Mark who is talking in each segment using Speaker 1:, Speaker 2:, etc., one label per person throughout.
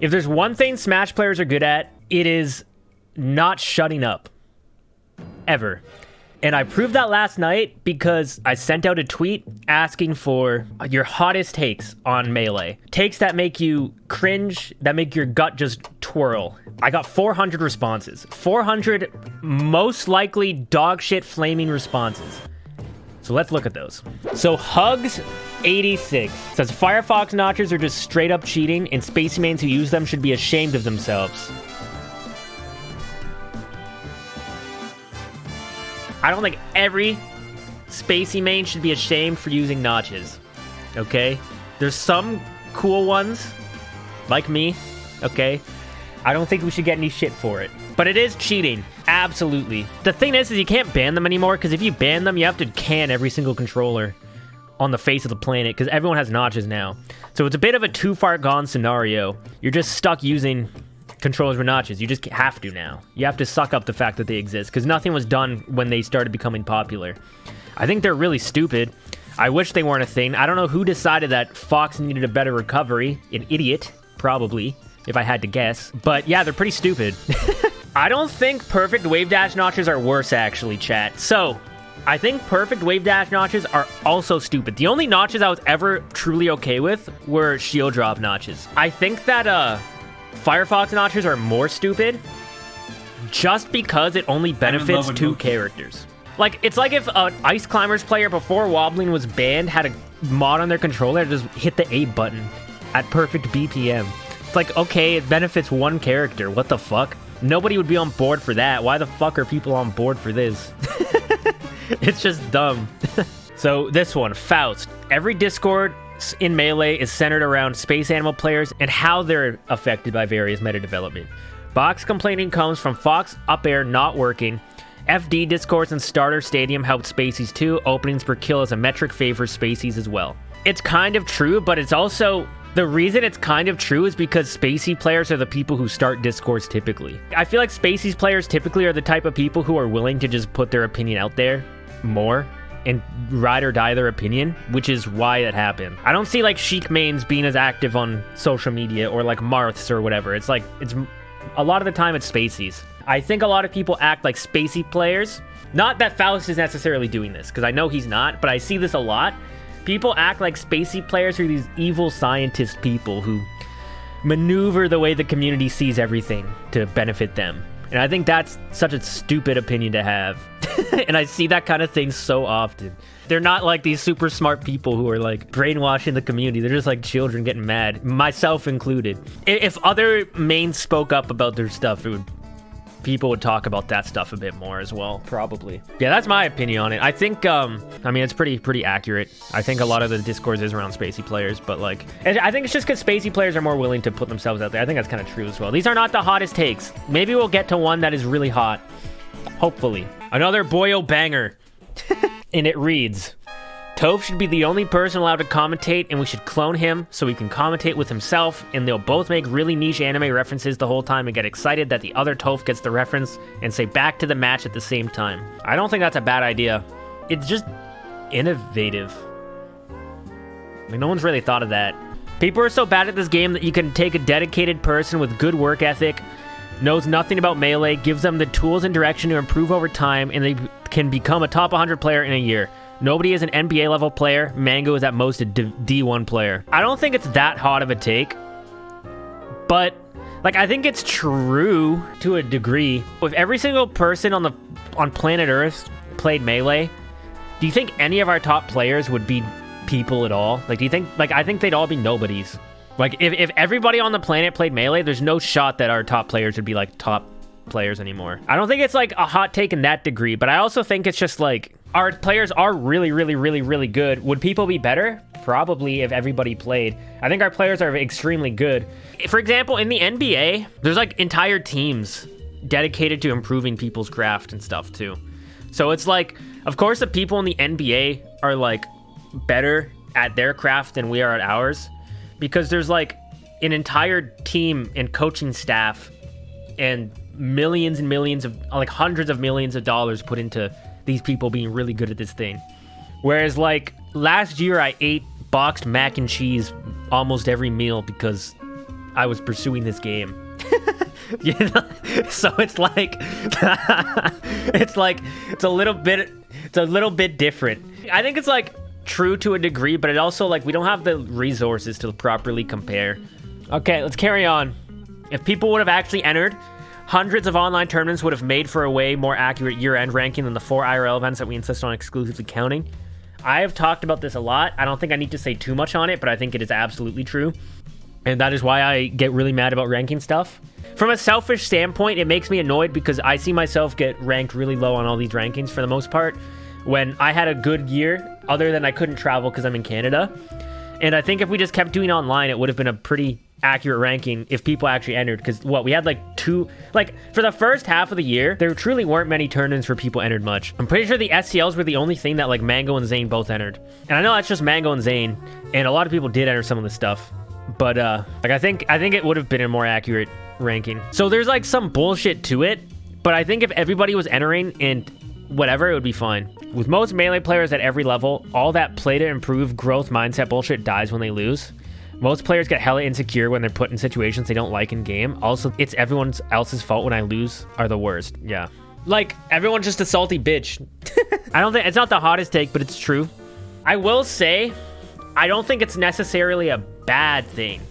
Speaker 1: If there's one thing Smash players are good at, it is not shutting up. Ever. And I proved that last night because I sent out a tweet asking for your hottest takes on Melee. Takes that make you cringe, that make your gut just twirl. I got 400 responses. 400 most likely dog shit flaming responses. So let's look at those. So Hugs86 says Firefox notches are just straight up cheating and Spacie mains who use them should be ashamed of themselves. I don't think every Spacie main should be ashamed for using notches. Okay? There's some cool ones, like me, okay? I don't think we should get any shit for it. But it is cheating. Absolutely. The thing is you can't ban them anymore, because if you ban them, you have to can every single controller on the face of the planet, because everyone has notches now. So it's a bit of a too far gone scenario. You're just stuck using controllers with notches. You just have to now. You have to suck up the fact that they exist, because nothing was done when they started becoming popular. I think they're really stupid. I wish they weren't a thing. I don't know who decided that Fox needed a better recovery. An idiot, probably, if I had to guess. But yeah, they're pretty stupid. I don't think perfect wave dash notches are worse, actually, chat. So, I think perfect wave dash notches are also stupid. The only notches I was ever truly okay with were shield drop notches. I think that, Firefox notches are more stupid just because it only benefits two characters. Like, it's like if an Ice Climbers player before wobbling was banned had a mod on their controller to just hit the A button at perfect BPM. It's like, okay, it benefits one character. What the fuck? Nobody would be on board for that. Why the fuck are people on board for this? It's just dumb. So this one, Faust. Every Discord in Melee is centered around space animal players and how they're affected by various meta development. Box complaining comes from Fox up air not working. FD discourse and starter stadium helped Spacies too. Openings per kill as a metric favors Spacies as well. It's kind of true, but it's also... The reason it's kind of true is because Spacie players are the people who start discourse typically. I feel like Spacies players typically are the type of people who are willing to just put their opinion out there more and ride or die their opinion, which is why it happened. I don't see like Sheik mains being as active on social media or like Marths or whatever. It's like, a lot of the time it's Spacies. I think a lot of people act like Spacie players. Not that Faust is necessarily doing this, because I know he's not, but I see this a lot. People act like Spacie players are these evil scientist people who maneuver the way the community sees everything to benefit them. And I think that's such a stupid opinion to have. And I see that kind of thing so often. They're not like these super smart people who are like brainwashing the community. They're just like children getting mad, myself included. If other mains spoke up about their stuff, people would talk about that stuff a bit more as well, probably. Yeah, that's my opinion on it. I think, I mean, it's pretty accurate. I think a lot of the discourse is around Spacie players, but like, I think it's just because Spacie players are more willing to put themselves out there. I think that's kind of true as well. These are not the hottest takes. Maybe we'll get to one that is really hot. Hopefully. Another boyo banger. And it reads, Toph should be the only person allowed to commentate, and we should clone him so he can commentate with himself, and they'll both make really niche anime references the whole time and get excited that the other Toph gets the reference and say back to the match at the same time. I don't think that's a bad idea. It's just innovative. I mean, no one's really thought of that. People are so bad at this game that you can take a dedicated person with good work ethic, knows nothing about Melee, gives them the tools and direction to improve over time, and they can become a top 100 player in a year. Nobody is an NBA level player. Mang0 is at most a D1 player. I don't think it's that hot of a take, but like I think it's true to a degree. If every single person on planet Earth played Melee, do you think any of our top players would be people at all? Like, do you think, like, I think they'd all be nobodies. Like, if everybody on the planet played Melee, there's no shot that our top players would be like top players anymore. I don't think it's like a hot take in that degree, but I also think it's just like, our players are really, really, really, really good. Would people be better? Probably, if everybody played. I think our players are extremely good. For example, in the NBA, there's like entire teams dedicated to improving people's craft and stuff too. So it's like, of course the people in the NBA are like better at their craft than we are at ours, because there's like an entire team and coaching staff and millions and millions of, like hundreds of millions of dollars put into these people being really good at this thing. Whereas like last year I ate boxed mac and cheese almost every meal because I was pursuing this game. You know? So it's like it's a little bit different. I think it's like true to a degree, but it also like we don't have the resources to properly compare. Okay, let's carry on. If people would have actually entered, hundreds of online tournaments would have made for a way more accurate year-end ranking than the 4 IRL events that we insist on exclusively counting. I have talked about this a lot. I don't think I need to say too much on it, but I think it is absolutely true. And that is why I get really mad about ranking stuff. From a selfish standpoint, it makes me annoyed because I see myself get ranked really low on all these rankings for the most part when I had a good year, other than I couldn't travel because I'm in Canada. And I think if we just kept doing online, it would have been a pretty accurate ranking if people actually entered, because we had like for the first half of the year, there truly weren't many tournaments where people entered much. I'm pretty sure the SCLs were the only thing that like Mang0 and Zane both entered, and I know that's just Mang0 and Zane, and a lot of people did enter some of the stuff, but like I think it would have been a more accurate ranking. So there's like some bullshit to it, but I think if everybody was entering and whatever, it would be fine. With most Melee players at every level, all that play to improve growth mindset bullshit dies when they lose. Most players get hella insecure when they're put in situations they don't like in game. Also, it's everyone else's fault when I lose are the worst. Yeah. Like, everyone's just a salty bitch. I don't think, it's not the hottest take, but it's true. I will say, I don't think it's necessarily a bad thing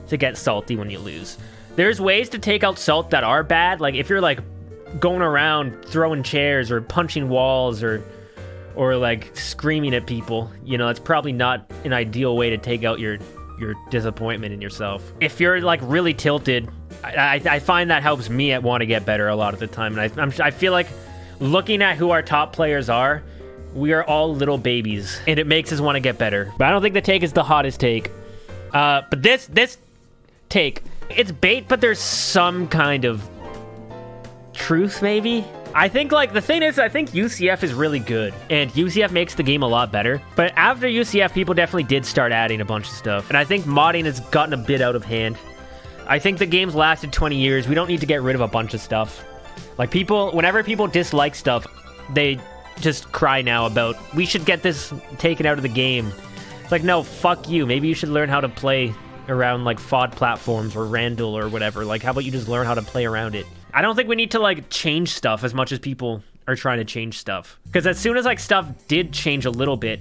Speaker 1: to get salty when you lose. There's ways to take out salt that are bad. Like, if you're like going around throwing chairs or punching walls or like screaming at people, you know, it's probably not an ideal way to take out your disappointment in yourself. If you're like really tilted, I find that helps me want to get better a lot of the time. And I feel like looking at who our top players are, we are all little babies, and it makes us want to get better. But I don't think the take is the hottest take. But this take, it's bait, but there's some kind of truth, maybe. I think, like, the thing is, I think UCF is really good, and UCF makes the game a lot better. But after UCF, people definitely did start adding a bunch of stuff, and I think modding has gotten a bit out of hand. I think the game's lasted 20 years. We don't need to get rid of a bunch of stuff. Like, whenever people dislike stuff, they just cry now about, we should get this taken out of the game. It's like, no, fuck you. Maybe you should learn how to play around, like, FOD platforms or Randall or whatever. Like, how about you just learn how to play around it? I don't think we need to, like, change stuff as much as people are trying to change stuff. Because as soon as, like, stuff did change a little bit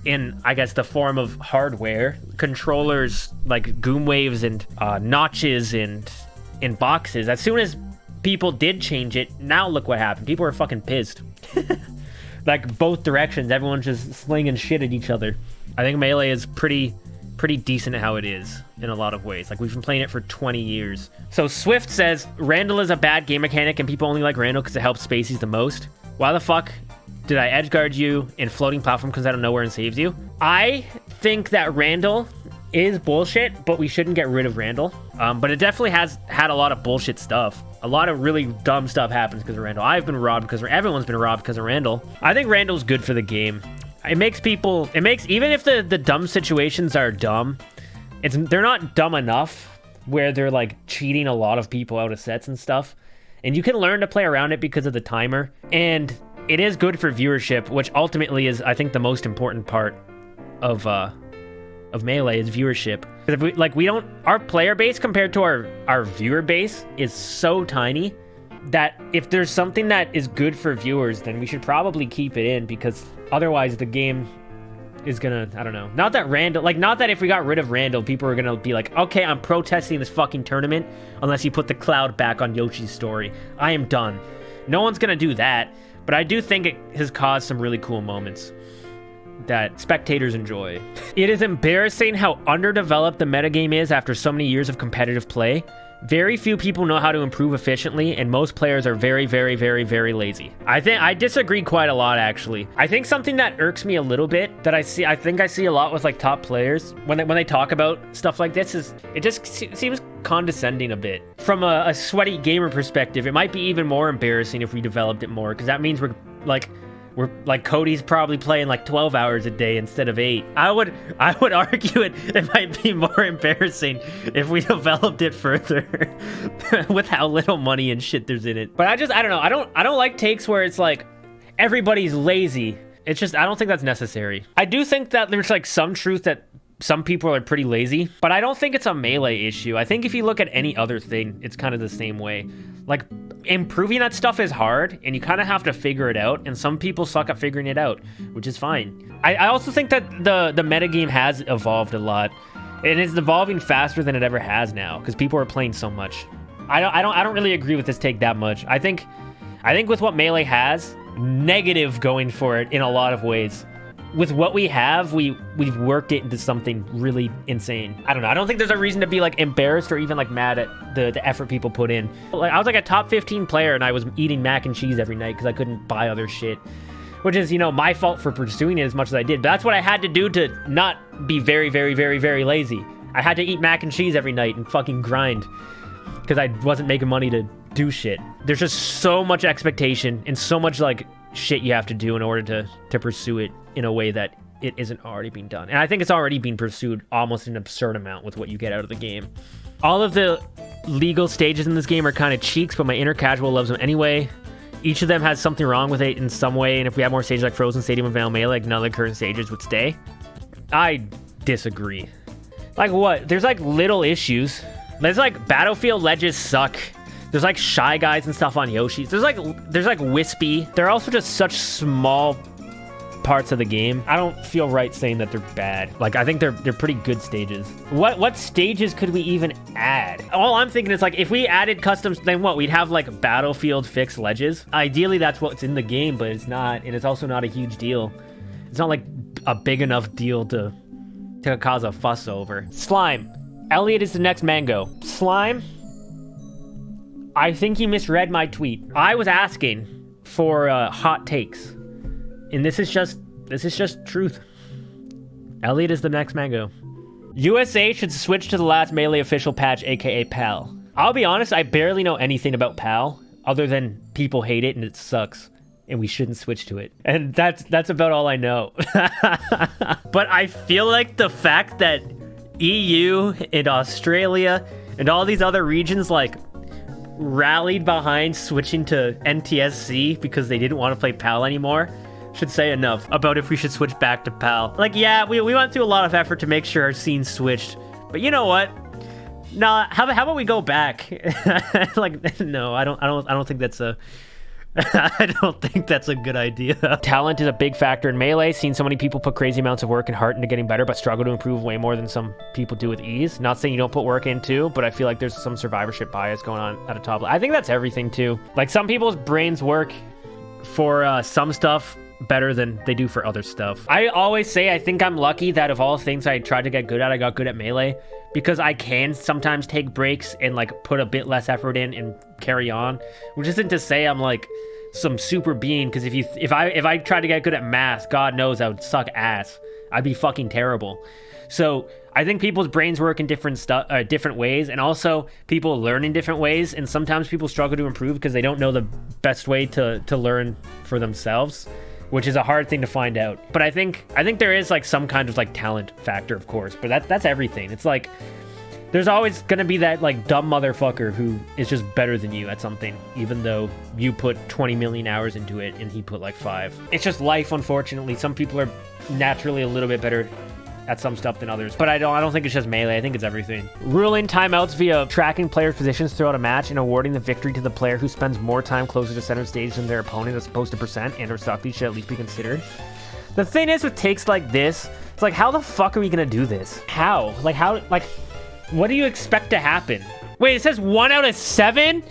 Speaker 1: in, I guess, the form of hardware, controllers, like, goom waves and notches and in boxes, as soon as people did change it, now look what happened. People are fucking pissed. Like, both directions. Everyone's just slinging shit at each other. I think Melee is pretty decent at how it is in a lot of ways. Like, we've been playing it for 20 years. So Swift says, Randall is a bad game mechanic and people only like Randall because it helps Spacies the most. Why the fuck did I edgeguard you in floating platform comes out of nowhere and saves you? I think that Randall is bullshit, but we shouldn't get rid of Randall. But it definitely has had a lot of bullshit stuff. A lot of really dumb stuff happens because of Randall. I've been robbed because everyone's been robbed because of Randall. I think Randall's good for the game. It makes even if the dumb situations are dumb, they're not dumb enough where they're like cheating a lot of people out of sets and stuff. And you can learn to play around it because of the timer. And it is good for viewership, which ultimately is, I think, the most important part of Melee is viewership. If our player base compared to our viewer base is so tiny that if there's something that is good for viewers, then we should probably keep it in, because otherwise the game is gonna, I don't know. Not that if we got rid of Randall, people are gonna be like, okay, I'm protesting this fucking tournament unless you put the cloud back on Yoshi's story. I am done. No one's gonna do that, but I do think it has caused some really cool moments that spectators enjoy. It is embarrassing how underdeveloped the metagame is after so many years of competitive play. Very few people know how to improve efficiently, and most players are very, very, very, very lazy. I disagree quite a lot, actually. I think something that irks me a little bit that I think I see a lot with like top players when they talk about stuff like this is it just seems condescending a bit. From a sweaty gamer perspective, it might be even more embarrassing if we developed it more, because that means we're like Cody's probably playing like 12 hours a day instead of 8. I would argue it might be more embarrassing if we developed it further with how little money and shit there's in it. But I don't know. I don't like takes where it's like everybody's lazy. It's just, I don't think that's necessary. I do think that there's like some truth that some people are pretty lazy, but I don't think it's a Melee issue. I think if you look at any other thing, it's kind of the same way. Like, improving that stuff is hard, and you kind of have to figure it out, and some people suck at figuring it out, which is fine. I also think that the metagame has evolved a lot, and it's evolving faster than it ever has now, because people are playing so much. I don't really agree with this take that much. I think with what Melee has, negative going for it in a lot of ways. With what we have, we've worked it into something really insane. I don't know. I don't think there's a reason to be like embarrassed or even like mad at the effort people put in. Like, I was like a top 15 player and I was eating mac and cheese every night because I couldn't buy other shit, which is, you know, my fault for pursuing it as much as I did. But that's what I had to do to not be very, very, very, very lazy. I had to eat mac and cheese every night and fucking grind because I wasn't making money to do shit. There's just so much expectation and so much like shit you have to do in order to pursue it in a way that it isn't already being done. And I think it's already being pursued almost an absurd amount with what you get out of the game. All of the legal stages in this game are kind of cheeks, but my inner casual loves them anyway. Each of them has something wrong with it in some way, and if we had more stages like Frozen Stadium and Vanilla Melee, like none of the current stages would stay. I disagree. Like what? There's like little issues. There's like Battlefield ledges suck. There's like Shy Guys and stuff on Yoshi's. There's like Wispy. They're also just such small parts of the game. I don't feel right saying that they're bad. Like, I think they're pretty good stages. What stages could we even add? All I'm thinking is like, if we added customs, then what? We'd have like Battlefield fixed ledges. Ideally, that's what's in the game, but it's not, and it's also not a huge deal. It's not like a big enough deal to cause a fuss over. Slime. Elliot is the next Mang0. Slime. I think you misread my tweet. I was asking for hot takes, and this is just truth. Elliot is the next Mang0. USA should switch to the last Melee official patch, aka PAL. I'll be honest, I barely know anything about PAL other than people hate it and it sucks, and we shouldn't switch to it. And that's about all I know. But I feel like the fact that EU and Australia and all these other regions like rallied behind switching to NTSC because they didn't want to play PAL anymore should say enough about if we should switch back to PAL. Like, yeah, we went through a lot of effort to make sure our scene switched, but you know what? Nah, how about we go back? Like, no, I don't think that's a I don't think that's a good idea. Talent is a big factor in Melee. Seen so many people put crazy amounts of work and heart into getting better, but struggle to improve way more than some people do with ease. Not saying you don't put work in too, but I feel like there's some survivorship bias going on at a top level. I think that's everything too. Like, some people's brains work for some stuff better than they do for other stuff. I always say I think I'm lucky that of all things I tried to get good at, I got good at Melee, because I can sometimes take breaks and like put a bit less effort in and carry on, which isn't to say I'm like some super being, because if I tried to get good at math, God knows I would suck ass. I'd be fucking terrible. So I think people's brains work in different ways, and also people learn in different ways, and sometimes people struggle to improve because they don't know the best way to learn for themselves, which is a hard thing to find out. But I think there is like some kind of like talent factor, of course, but that's everything. It's like there's always gonna be that like dumb motherfucker who is just better than you at something, even though you put 20 million hours into it and he put like 5. It's just life, unfortunately. Some people are naturally a little bit better at some stuff than others, but I don't think it's just Melee. I think it's everything. Ruling timeouts via tracking players' positions throughout a match and awarding the victory to the player who spends more time closer to center stage than their opponent as opposed to percent and or stock lead should at least be considered. The thing is with takes like this, it's like, how the fuck are we gonna do this? How? Like, what do you expect to happen? Wait, it says 1 out of 7?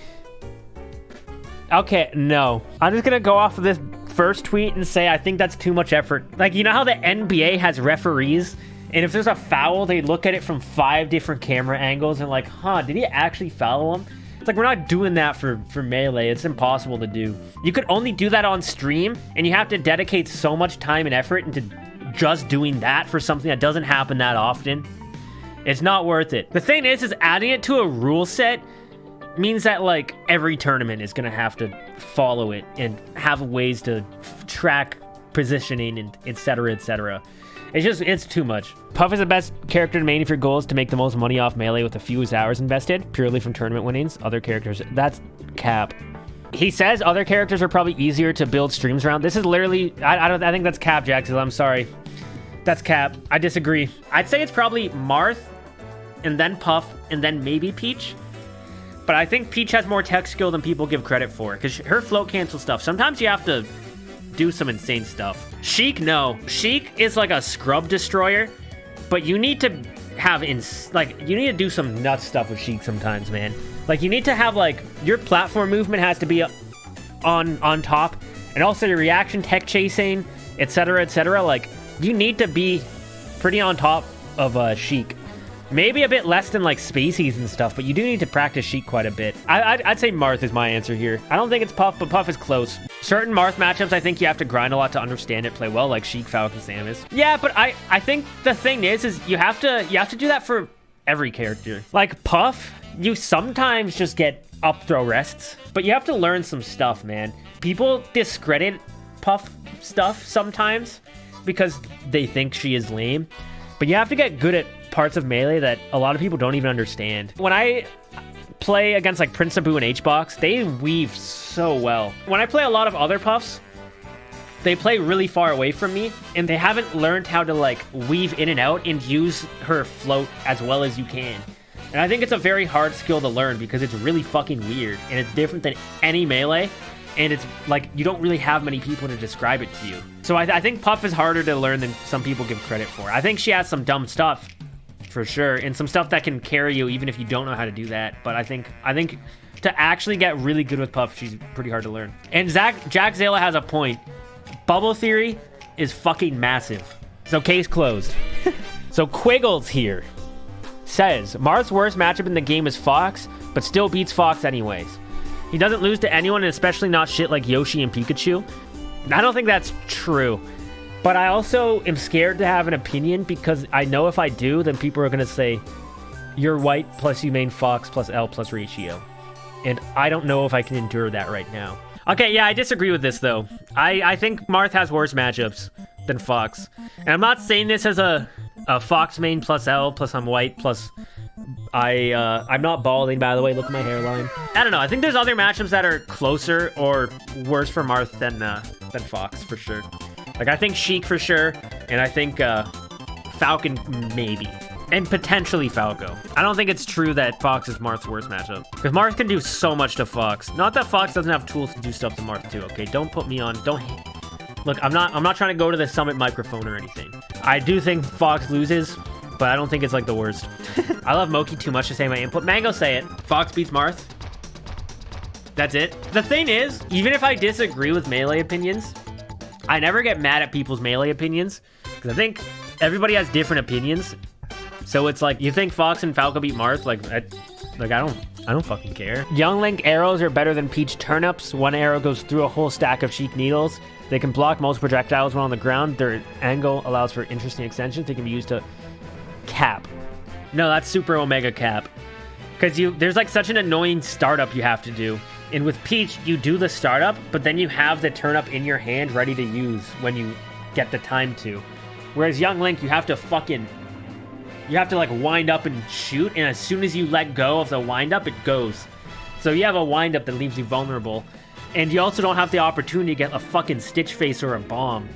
Speaker 1: Okay, no. I'm just gonna go off of this first tweet and say I think that's too much effort. Like, you know how the NBA has referees, and if there's a foul, they look at it from 5 different camera angles and like, huh, did he actually foul him? It's like, we're not doing that for Melee. It's impossible to do. You could only do that on stream, and you have to dedicate so much time and effort into just doing that for something that doesn't happen that often. It's not worth it. The thing is adding it to a rule set means that like every tournament is gonna have to follow it and have ways to track positioning and etc, etc. It's too much. Puff is the best character to main if your goal is to make the most money off Melee with the fewest hours invested purely from tournament winnings. Other characters, that's cap. He says other characters are probably easier to build streams around. This is literally, I think that's cap, Jackson. I'm sorry. That's cap. I disagree. I'd say it's probably Marth, and then Puff, and then maybe Peach. But I think Peach has more tech skill than people give credit for, because her float cancel stuff, sometimes you have to do some insane stuff. Sheik, no. Sheik is like a scrub destroyer, but you need to have, you need to do some nuts stuff with Sheik sometimes, man. Like, you need to have, like, your platform movement has to be on top, and also your reaction, tech chasing, etc., etc. Like, you need to be pretty on top of Sheik. Maybe a bit less than, like, Spacies and stuff, but you do need to practice Sheik quite a bit. I'd say Marth is my answer here. I don't think it's Puff, but Puff is close. Certain Marth matchups, I think you have to grind a lot to understand it, play well, like Sheik, Falcon, Samus. Yeah, but I think the thing is you have to do that for every character. Like, Puff, you sometimes just get up throw rests, but you have to learn some stuff, man. People discredit Puff stuff sometimes because they think she is lame, but you have to get good at parts of Melee that a lot of people don't even understand. When I play against like Prince Abu and H-Box, they weave so well. When I play a lot of other Puffs, they play really far away from me, and they haven't learned how to like weave in and out and use her float as well as you can. And I think it's a very hard skill to learn because it's really fucking weird, and it's different than any Melee, and it's like you don't really have many people to describe it to you. So I think Puff is harder to learn than some people give credit for. I think she has some dumb stuff, for sure, and some stuff that can carry you even if you don't know how to do that. But I think to actually get really good with Puff, she's pretty hard to learn. And Jack Zayla has a point. Bubble theory is fucking massive. So case closed. So Quiggles here says Marth's worst matchup in the game is Fox, but still beats Fox anyways. He doesn't lose to anyone, and especially not shit like Yoshi and Pikachu. I don't think that's true. But I also am scared to have an opinion because I know if I do, then people are going to say, you're white plus you main Fox plus L plus ratio. And I don't know if I can endure that right now. Okay, yeah, I disagree with this, though. I think Marth has worse matchups than Fox. And I'm not saying this as a Fox main plus L plus I'm white plus... I'm not balding, by the way. Look at my hairline. I don't know. I think there's other matchups that are closer or worse for Marth than Fox, for sure. Like, I think Sheik for sure, and I think Falcon maybe, and potentially Falco. I don't think it's true that Fox is Marth's worst matchup, because Marth can do so much to Fox. Not that Fox doesn't have tools to do stuff to Marth too, okay? Don't put me on, look, I'm not trying to go to the Summit microphone or anything. I do think Fox loses, but I don't think it's like the worst. I love Moky too much to say my input. Mang0, say it. Fox beats Marth. That's it. The thing is, even if I disagree with Melee opinions, I never get mad at people's Melee opinions, because I think everybody has different opinions. So it's like, you think Fox and Falco beat Marth? I don't fucking care. Young Link arrows are better than Peach turnips. One arrow goes through a whole stack of Sheik needles. They can block most projectiles when on the ground. Their angle allows for interesting extensions. They can be used to cap. No, that's super Omega cap. Because there's like such an annoying startup you have to do. And with Peach, you do the startup, but then you have the turnip in your hand ready to use when you get the time to. Whereas Young Link, you have to like wind up and shoot, and as soon as you let go of the wind up, it goes. So you have a wind up that leaves you vulnerable. And you also don't have the opportunity to get a fucking Stitch Face or a bomb.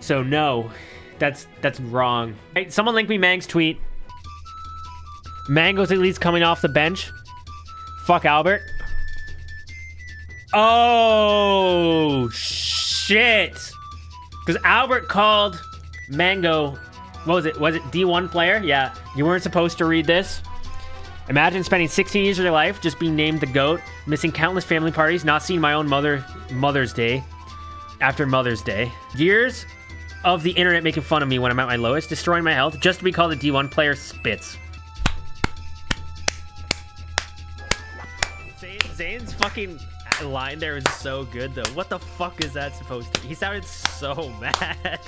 Speaker 1: So no, that's wrong. Hey, someone link me Mang's tweet. Mang0's at least coming off the bench. Fuck Albert. Oh, shit. Because Albert called Mang0, what was it? Was it D1 player? Yeah. You weren't supposed to read this. Imagine spending 16 years of your life just being named the GOAT, missing countless family parties, not seeing my own Mother's Day after Mother's Day. Years of the internet making fun of me when I'm at my lowest, destroying my health, just to be called a D1 player spits. Zane's fucking line there is so good, though. What the fuck is that supposed to be? He sounded so mad.